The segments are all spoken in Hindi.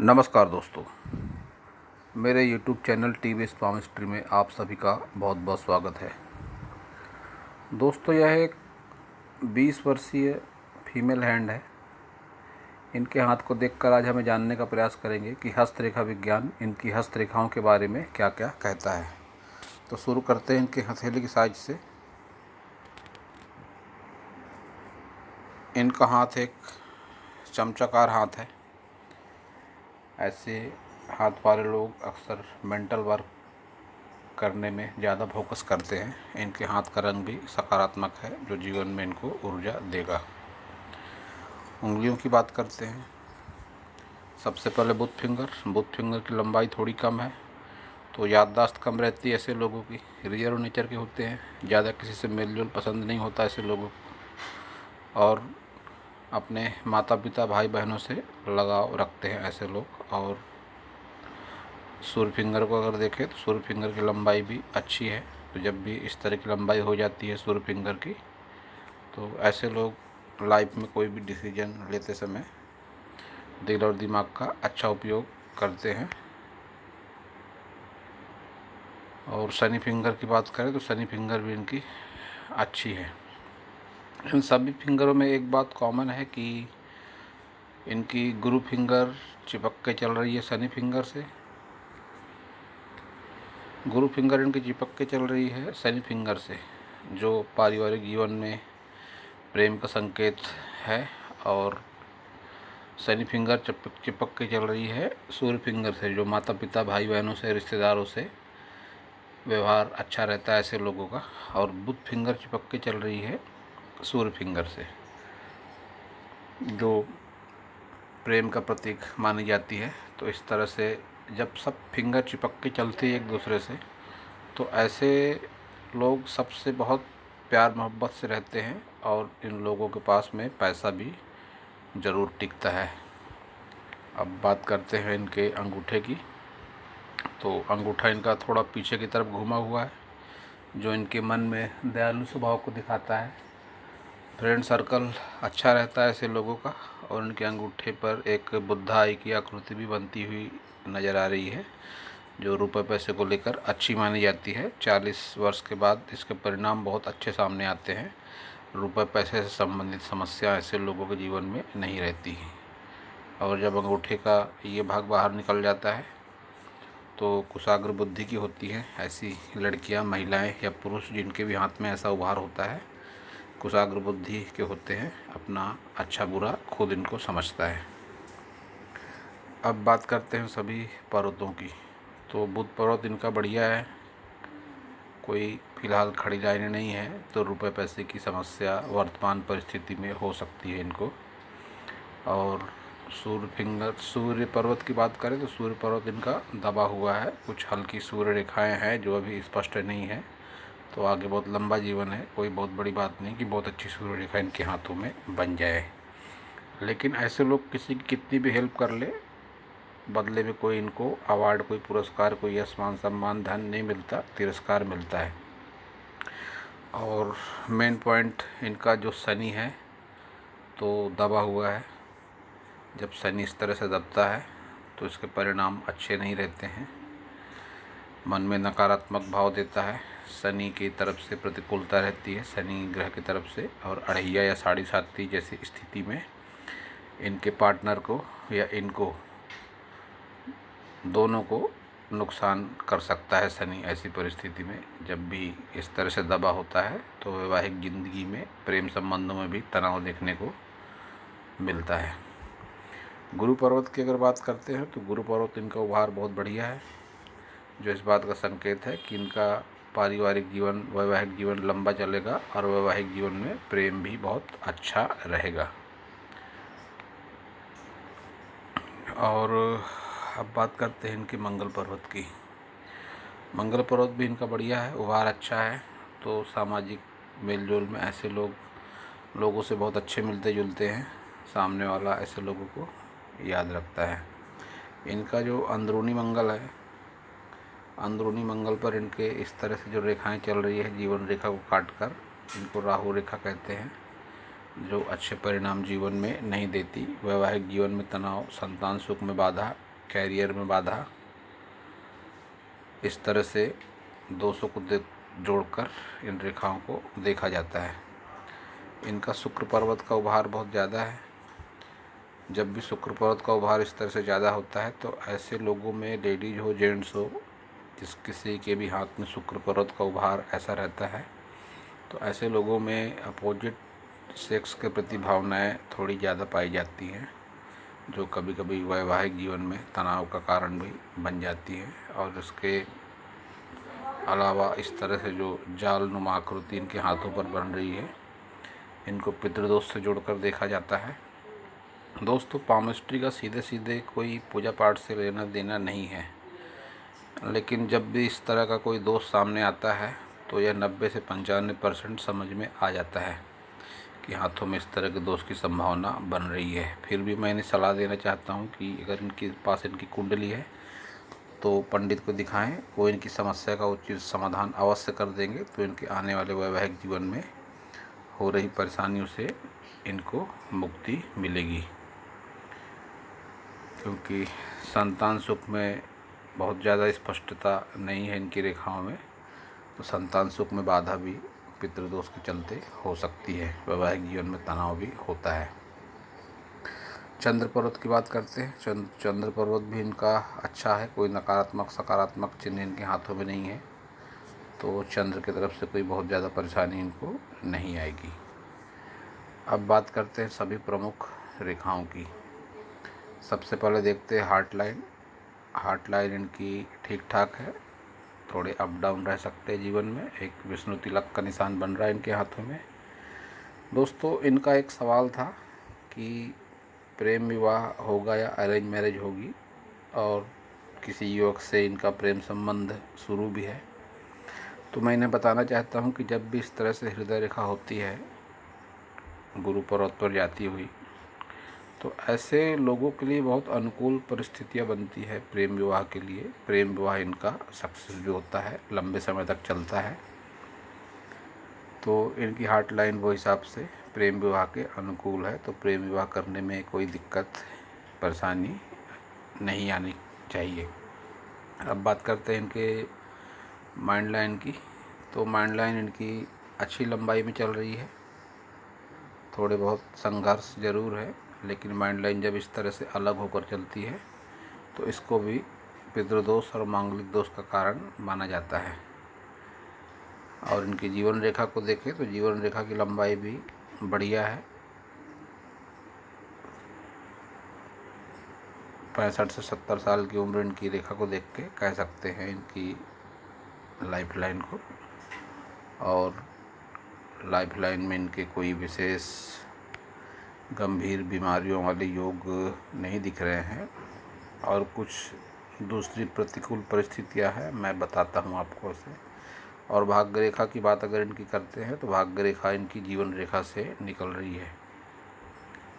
नमस्कार दोस्तों, मेरे YouTube चैनल टीवीएस पामिस्ट्री में आप सभी का बहुत बहुत स्वागत है। दोस्तों, यह एक 20 वर्षीय फीमेल हैंड है। इनके हाथ को देखकर आज हमें जानने का प्रयास करेंगे कि हस्तरेखा विज्ञान इनकी हस्तरेखाओं के बारे में क्या क्या कहता है। तो शुरू करते हैं इनके हथेली की साइज से। इनका हाथ एक चमचाकार हाथ है। ऐसे हाथ वाले लोग अक्सर मेंटल वर्क करने में ज़्यादा फोकस करते हैं। इनके हाथ का रंग भी सकारात्मक है, जो जीवन में इनको ऊर्जा देगा। उंगलियों की बात करते हैं। सबसे पहले बुथ फिंगर की लंबाई थोड़ी कम है, तो याददाश्त कम रहती है ऐसे लोगों की। रिजर्व नेचर के होते हैं, ज़्यादा किसी से मेल जोल पसंद नहीं होता ऐसे लोगों को, और अपने माता पिता भाई बहनों से लगाव रखते हैं ऐसे लोग। और सूर्य फिंगर को अगर देखें तो सूर्य फिंगर की लंबाई भी अच्छी है। तो जब भी इस तरह की लंबाई हो जाती है सूर्य फिंगर की, तो ऐसे लोग लाइफ में कोई भी डिसीजन लेते समय दिल और दिमाग का अच्छा उपयोग करते हैं। और शनि फिंगर की बात करें तो शनि फिंगर भी इनकी अच्छी है। इन सभी फिंगरों में एक बात कॉमन है कि इनकी गुरु फिंगर चिपक के चल रही है शनि फिंगर से। गुरु फिंगर इनकी चिपक के चल रही है शनि फिंगर से, जो पारिवारिक जीवन में प्रेम का संकेत है। और शनि फिंगर चिपक के चल रही है सूर्य फिंगर से, जो माता पिता भाई बहनों से रिश्तेदारों से व्यवहार अच्छा रहता है ऐसे लोगों का। और बुध फिंगर चिपक के चल रही है सूर्य फिंगर से, जो प्रेम का प्रतीक मानी जाती है। तो इस तरह से जब सब फिंगर चिपक के चलते हैं एक दूसरे से, तो ऐसे लोग सबसे बहुत प्यार मोहब्बत से रहते हैं, और इन लोगों के पास में पैसा भी ज़रूर टिकता है। अब बात करते हैं इनके अंगूठे की। तो अंगूठा इनका थोड़ा पीछे की तरफ घुमा हुआ है, जो इनके मन में दयालु स्वभाव को दिखाता है। फ्रेंड सर्कल अच्छा रहता है ऐसे लोगों का। और इनके अंगूठे पर एक बुद्धा आई की आकृति भी बनती हुई नज़र आ रही है, जो रुपए पैसे को लेकर अच्छी मानी जाती है। 40 वर्ष के बाद इसके परिणाम बहुत अच्छे सामने आते हैं। रुपए पैसे से संबंधित समस्या ऐसे लोगों के जीवन में नहीं रहती है। और जब अंगूठे का ये भाग बाहर निकल जाता है, तो कुशाग्र बुद्धि की होती हैं ऐसी लड़कियां, महिलाएं या पुरुष जिनके भी हाथ में ऐसा उभार होता है, कुशाग्र बुद्धि के होते हैं। अपना अच्छा बुरा खुद इनको समझता है। अब बात करते हैं सभी पर्वतों की। तो बुध पर्वत इनका बढ़िया है, कोई फ़िलहाल खड़ी लाइनें नहीं है, तो रुपए पैसे की समस्या वर्तमान परिस्थिति में हो सकती है इनको। और सूर्य पर्वत की बात करें तो सूर्य पर्वत इनका दबा हुआ है। कुछ हल्की सूर्य रेखाएं हैं जो अभी स्पष्ट नहीं है। तो आगे बहुत लंबा जीवन है, कोई बहुत बड़ी बात नहीं कि बहुत अच्छी सूर्य रेखा इनके हाथों में बन जाए। लेकिन ऐसे लोग किसी की कितनी भी हेल्प कर ले, बदले में कोई इनको अवार्ड, कोई पुरस्कार, कोई यश मान सम्मान धन नहीं मिलता, तिरस्कार मिलता है। और मेन पॉइंट इनका जो शनि है तो दबा हुआ है। जब शनि इस तरह से दबता है तो इसके परिणाम अच्छे नहीं रहते हैं। मन में नकारात्मक भाव देता है। शनि की तरफ से प्रतिकूलता रहती है, शनि ग्रह की तरफ से। और अढ़ैया या साढ़े साती जैसी स्थिति में इनके पार्टनर को या इनको दोनों को नुकसान कर सकता है शनि। ऐसी परिस्थिति में जब भी इस तरह से दबा होता है तो वैवाहिक ज़िंदगी में, प्रेम संबंधों में भी तनाव देखने को मिलता है। गुरु पर्वत की अगर बात करते हैं तो गुरु पर्वत इनका उभार बहुत बढ़िया है, जो इस बात का संकेत है कि इनका पारिवारिक जीवन, वैवाहिक जीवन लंबा चलेगा, और वैवाहिक जीवन में प्रेम भी बहुत अच्छा रहेगा। और अब बात करते हैं इनके मंगल पर्वत की। मंगल पर्वत भी इनका बढ़िया है, उभार अच्छा है। तो सामाजिक मेल जोल में ऐसे लोगों से बहुत अच्छे मिलते जुलते हैं। सामने वाला ऐसे लोगों को याद रखता है। इनका जो अंदरूनी मंगल है, अंदरूनी मंगल पर इनके इस तरह से जो रेखाएं चल रही है, जीवन रेखा को काट कर, इनको राहु रेखा कहते हैं, जो अच्छे परिणाम जीवन में नहीं देती। वैवाहिक जीवन में तनाव, संतान सुख में बाधा, कैरियर में बाधा, इस तरह से दोषों को जोड़कर इन रेखाओं को देखा जाता है। इनका शुक्र पर्वत का उभार बहुत ज़्यादा है। जब भी शुक्र पर्वत का उभार इस तरह से ज़्यादा होता है तो ऐसे लोगों में, लेडीज हो जेंट्स हो, जिस किसी के भी हाथ में शुक्र पर्वत का उभार ऐसा रहता है तो ऐसे लोगों में अपोजिट सेक्स के प्रति भावनाएं थोड़ी ज़्यादा पाई जाती हैं, जो कभी कभी वैवाहिक जीवन में तनाव का कारण भी बन जाती है। और इसके अलावा इस तरह से जो जाल नुमा आकृति इनके हाथों पर बन रही है, इनको पितृदोष से जोड़कर देखा जाता है। दोस्तों, पामिस्ट्री का सीधे सीधे कोई पूजा पाठ से लेना देना नहीं है, लेकिन जब भी इस तरह का कोई दोष सामने आता है तो यह 90 से 95% समझ में आ जाता है कि हाथों में इस तरह के दोष की संभावना बन रही है। फिर भी मैं इन्हें सलाह देना चाहता हूँ कि अगर इनके पास इनकी कुंडली है तो पंडित को दिखाएं, वो इनकी समस्या का उचित समाधान अवश्य कर देंगे। तो इनके आने वाले वैवाहिक जीवन में हो रही परेशानियों से इनको मुक्ति मिलेगी, क्योंकि संतान सुख में बहुत ज़्यादा स्पष्टता नहीं है इनकी रेखाओं में, तो संतान सुख में बाधा भी पितृदोष के चलते हो सकती है। वैवाहिक जीवन में तनाव भी होता है। चंद्र पर्वत की बात करते हैं। चंद्र पर्वत भी इनका अच्छा है, कोई नकारात्मक सकारात्मक चिन्ह इनके हाथों में नहीं है, तो चंद्र की तरफ से कोई बहुत ज़्यादा परेशानी इनको नहीं आएगी। अब बात करते हैं सभी प्रमुख रेखाओं की। सबसे पहले देखते हैं हार्ट लाइन। हार्ट लाइन इनकी ठीक ठाक है, थोड़े अप डाउन रह सकते हैं जीवन में। एक विष्णु तिलक का निशान बन रहा है इनके हाथों में। दोस्तों, इनका एक सवाल था कि प्रेम विवाह होगा या अरेंज मैरिज होगी, और किसी युवक से इनका प्रेम संबंध शुरू भी है। तो मैं इन्हें बताना चाहता हूँ कि जब भी इस तरह से हृदय रेखा होती है गुरु पर्वत पर जाती हुई, तो ऐसे लोगों के लिए बहुत अनुकूल परिस्थितियाँ बनती है प्रेम विवाह के लिए। प्रेम विवाह इनका सक्सेस भी होता है, लंबे समय तक चलता है। तो इनकी हार्ट लाइन वो हिसाब से प्रेम विवाह के अनुकूल है, तो प्रेम विवाह करने में कोई दिक्कत परेशानी नहीं आनी चाहिए। अब बात करते हैं इनके माइंड लाइन की। तो माइंड लाइन इनकी अच्छी लंबाई में चल रही है, थोड़े बहुत संघर्ष ज़रूर है, लेकिन माइंड लाइन जब इस तरह से अलग होकर चलती है तो इसको भी पितृदोष और मांगलिक दोष का कारण माना जाता है। और इनकी जीवन रेखा को देखें तो जीवन रेखा की लंबाई भी बढ़िया है। 65 से 70 साल की उम्र इनकी रेखा को देख के कह सकते हैं इनकी लाइफ लाइन को। और लाइफ लाइन में इनके कोई विशेष गंभीर बीमारियों वाले योग नहीं दिख रहे हैं, और कुछ दूसरी प्रतिकूल परिस्थितियां हैं, मैं बताता हूं आपको उसे। और भाग्य रेखा की बात अगर इनकी करते हैं तो भाग्य रेखा इनकी जीवन रेखा से निकल रही है,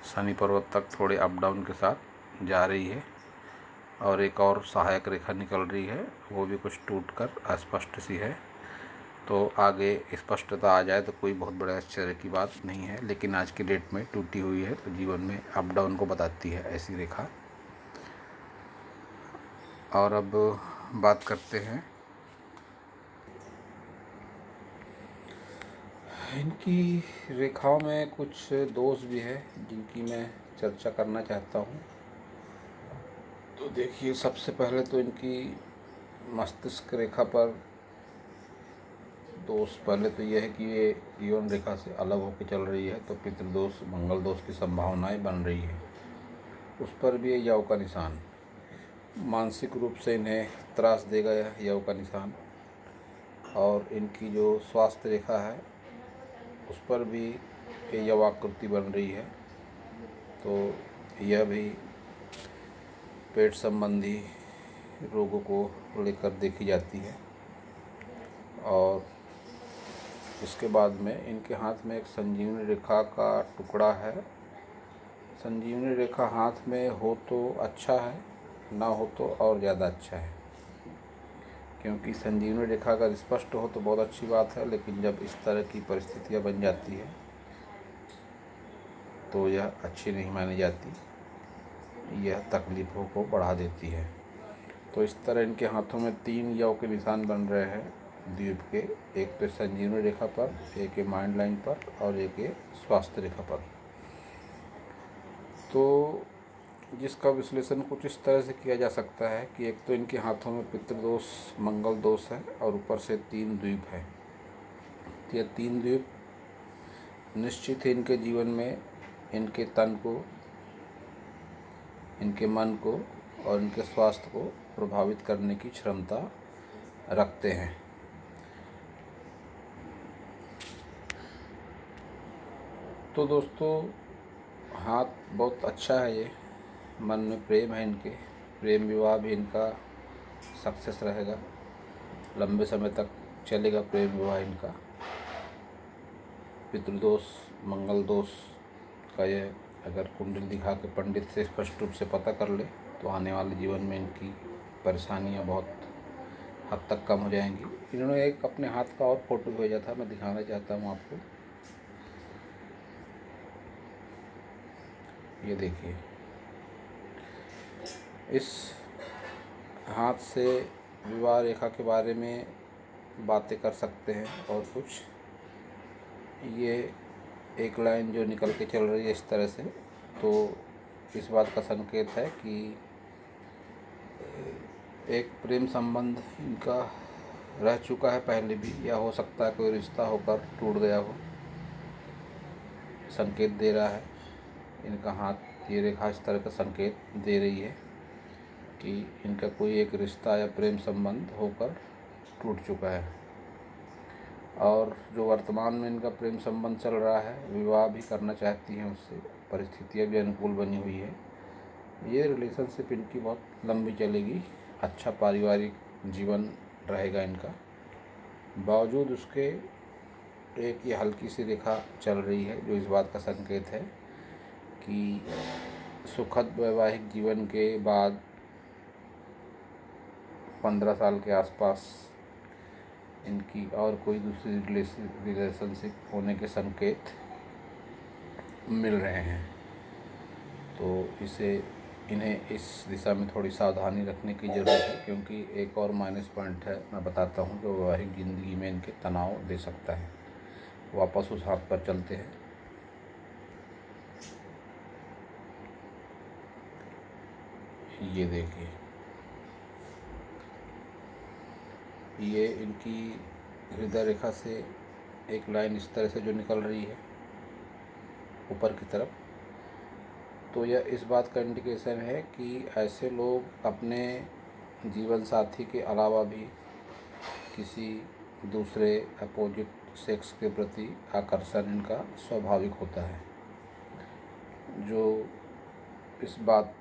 शनि पर्वत तक थोड़े अप डाउन के साथ जा रही है। और एक और सहायक रेखा निकल रही है, वो भी कुछ टूटकर अस्पष्ट सी है। तो आगे स्पष्टता आ जाए तो कोई बहुत बड़े आश्चर्य की बात नहीं है, लेकिन आज की डेट में टूटी हुई है, तो जीवन में अप डाउन को बताती है ऐसी रेखा। और अब बात करते हैं इनकी रेखाओं में कुछ दोष भी है जिनकी मैं चर्चा करना चाहता हूँ। तो देखिए, सबसे पहले तो इनकी मस्तिष्क रेखा पर दोष पहले तो यह है कि ये जीवन रेखा से अलग होकर चल रही है, तो पितृदोष मंगल दोष की संभावनाएं बन रही है। उस पर भी यह यव का निशान मानसिक रूप से इन्हें त्रास देगा, यह यव का निशान। और इनकी जो स्वास्थ्य रेखा है उस पर भी ये यव आकृति बन रही है, तो यह भी पेट संबंधी रोगों को लेकर देखी जाती है। और इसके बाद में इनके हाथ में एक संजीवनी रेखा का टुकड़ा है। संजीवनी रेखा हाथ में हो तो अच्छा है, ना हो तो और ज़्यादा अच्छा है, क्योंकि संजीवनी रेखा अगर स्पष्ट हो तो बहुत अच्छी बात है, लेकिन जब इस तरह की परिस्थितियाँ बन जाती है तो यह अच्छी नहीं मानी जाती। यह तकलीफ़ों को बढ़ा देती है। तो इस तरह इनके हाथों में 3 यौ के निशान बन रहे हैं द्वीप के, एक तो संजीवनी रेखा पर, एक ये माइंड लाइन पर और एक ये स्वास्थ्य रेखा पर। तो जिसका विश्लेषण कुछ इस तरह से किया जा सकता है कि एक तो इनके हाथों में पितृदोष, मंगल दोष है और ऊपर से 3 द्वीप है। तो ये 3 द्वीप निश्चित ही इनके जीवन में इनके तन को, इनके मन को और इनके स्वास्थ्य को प्रभावित करने की क्षमता रखते हैं। तो दोस्तों, हाथ बहुत अच्छा है ये, मन में प्रेम है इनके, प्रेम विवाह भी इनका सक्सेस रहेगा, लंबे समय तक चलेगा प्रेम विवाह इनका। पितृदोष, मंगल दोष का ये अगर कुंडली दिखा के पंडित से स्पष्ट रूप से पता कर ले तो आने वाले जीवन में इनकी परेशानियां बहुत हद तक कम हो जाएंगी। इन्होंने एक अपने हाथ का और फोटो भेजा था, मैं दिखाना चाहता हूँ आपको। ये देखिए, इस हाथ से विवाह रेखा के बारे में बातें कर सकते हैं। और कुछ ये एक लाइन जो निकल के चल रही है इस तरह से, तो इस बात का संकेत है कि एक प्रेम संबंध इनका रह चुका है पहले भी, या हो सकता है कोई रिश्ता होकर टूट गया हो। संकेत दे रहा है इनका हाथ, ये रेखा इस तरह का संकेत दे रही है कि इनका कोई एक रिश्ता या प्रेम संबंध होकर टूट चुका है। और जो वर्तमान में इनका प्रेम संबंध चल रहा है, विवाह भी करना चाहती हैं उससे, परिस्थितियाँ भी अनुकूल बनी हुई है। ये रिलेशनशिप इनकी बहुत लंबी चलेगी, अच्छा पारिवारिक जीवन रहेगा इनका। बावजूद उसके एक ये हल्की सी रेखा चल रही है जो इस बात का संकेत है कि सुखद वैवाहिक जीवन के बाद 15 साल के आसपास इनकी और कोई दूसरी रिलेशनशिप होने के संकेत मिल रहे हैं। तो इन्हें इस दिशा में थोड़ी सावधानी रखने की ज़रूरत है, क्योंकि एक और माइनस पॉइंट है, मैं बताता हूँ, जो वैवाहिक ज़िंदगी में इनके तनाव दे सकता है। वापस उस हाथ पर चलते हैं। ये देखिए, ये इनकी हृदय रेखा से एक लाइन इस तरह से जो निकल रही है ऊपर की तरफ, तो यह इस बात का इंडिकेशन है कि ऐसे लोग अपने जीवन साथी के अलावा भी किसी दूसरे अपोजिट सेक्स के प्रति आकर्षण इनका स्वाभाविक होता है, जो इस बात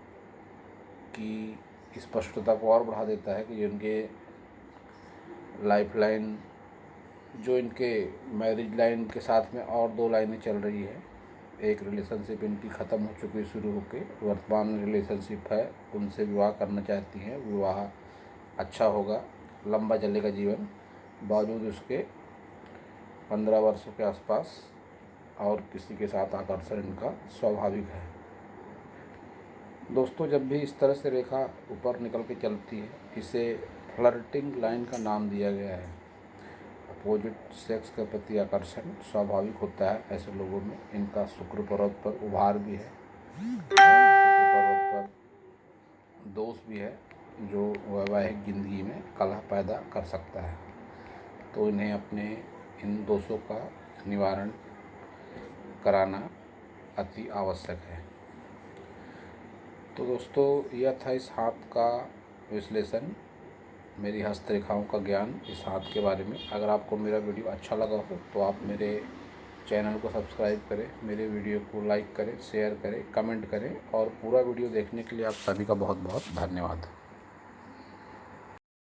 की स्पष्टता को और बढ़ा देता है कि इनके लाइफ लाइन, जो इनके मैरिज लाइन के साथ में और 2 लाइनें चल रही है। एक रिलेशनशिप इनकी ख़त्म हो चुकी शुरू होके, वर्तमान रिलेशनशिप है, उनसे विवाह करना चाहती हैं। विवाह अच्छा होगा, लंबा चलेगा जीवन, बावजूद उसके 15 वर्षों के आसपास और किसी के साथ आकर्षण इनका स्वाभाविक है। दोस्तों, जब भी इस तरह से रेखा ऊपर निकल के चलती है, इसे फ्लर्टिंग लाइन का नाम दिया गया है। अपोजिट सेक्स के प्रति आकर्षण स्वाभाविक होता है ऐसे लोगों में। इनका शुक्र पर्वत पर उभार भी है और शुक्र पर्वत पर दोष भी है, जो वैवाहिक ज़िंदगी में कलह पैदा कर सकता है। तो इन्हें अपने इन दोषों का निवारण कराना अति आवश्यक है। तो दोस्तों, यह था इस हाथ का विश्लेषण, मेरी हस्तरेखाओं का ज्ञान इस हाथ के बारे में। अगर आपको मेरा वीडियो अच्छा लगा हो तो आप मेरे चैनल को सब्सक्राइब करें, मेरे वीडियो को लाइक करें, शेयर करें, कमेंट करें, और पूरा वीडियो देखने के लिए आप सभी का बहुत बहुत धन्यवाद।